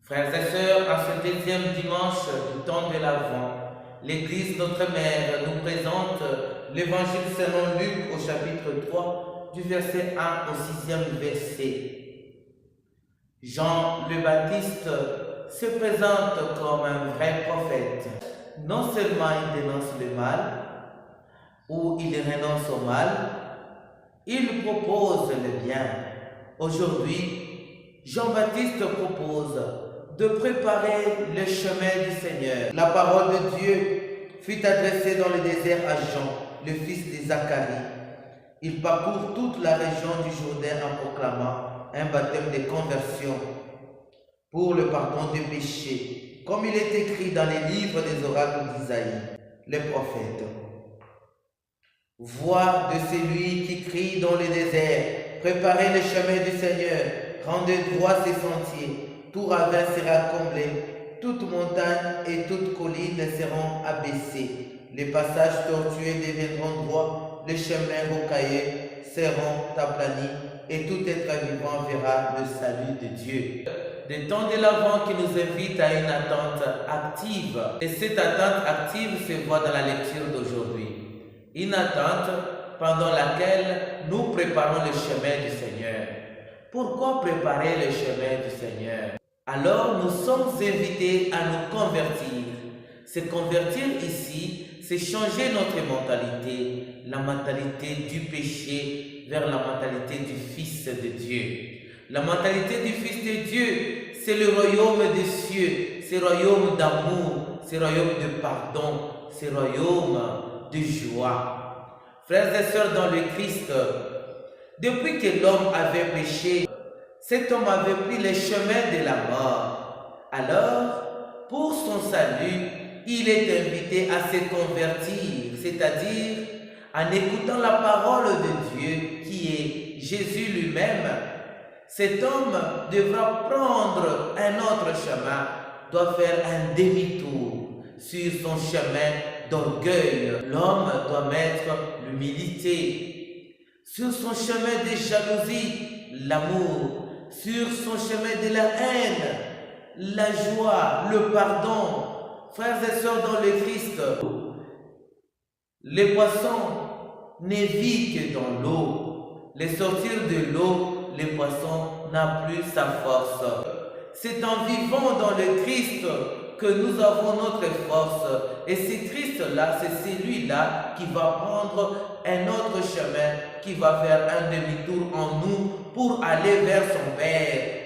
Frères et sœurs, à ce deuxième dimanche du temps de l'Avent, l'Église notre Mère nous présente l'Évangile selon Luc au chapitre 3, du verset 1 au 6e verset. Jean le Baptiste se présente comme un vrai prophète. Non seulement il dénonce le mal, ou il renonce au mal, il propose le bien. Aujourd'hui, Jean-Baptiste propose de préparer le chemin du Seigneur. La parole de Dieu fut adressée dans le désert à Jean, le fils de Zacharie. Il parcourt toute la région du Jourdain en proclamant un baptême de conversion pour le pardon des péchés, comme il est écrit dans les livres des oracles d'Isaïe, le prophète. Voix de celui qui crie dans le désert, préparez le chemin du Seigneur, rendez droit ses sentiers. Tout ravin sera comblé, toute montagne et toute colline seront abaissées. Les passages tortueux deviendront droits, les chemins rocailleux seront aplanis, et tout être vivant verra le salut de Dieu. Le temps de l'Avent qui nous invite à une attente active. Et cette attente active se voit dans la lecture d'aujourd'hui. Une attente pendant laquelle nous préparons le chemin du Seigneur. Pourquoi préparer le chemin du Seigneur? Alors nous sommes invités à nous convertir. Se convertir ici, c'est changer notre mentalité, la mentalité du péché vers la mentalité du Fils de Dieu. La mentalité du Fils de Dieu, c'est le royaume des cieux, c'est le royaume d'amour, c'est le royaume de pardon, c'est le royaume de joie. Frères et sœurs dans le Christ, depuis que l'homme avait péché, cet homme avait pris le chemin de la mort. Alors, pour son salut, il est invité à se convertir, c'est-à-dire en écoutant la parole de Dieu qui est Jésus lui-même. Cet homme devra prendre un autre chemin, doit faire un demi-tour sur son chemin d'orgueil. L'homme doit mettre l'humilité. Sur son chemin de jalousie, l'amour. Sur son chemin de la haine, la joie, le pardon. Frères et sœurs dans le Christ, les poissons ne vivent que dans l'eau. Les sortir de l'eau, les poissons n'ont plus sa force. C'est en vivant dans le Christ que nous avons notre force. Et ce Christ-là, c'est celui-là qui va prendre un autre chemin, qui va faire un demi-tour en nous pour aller vers son Père.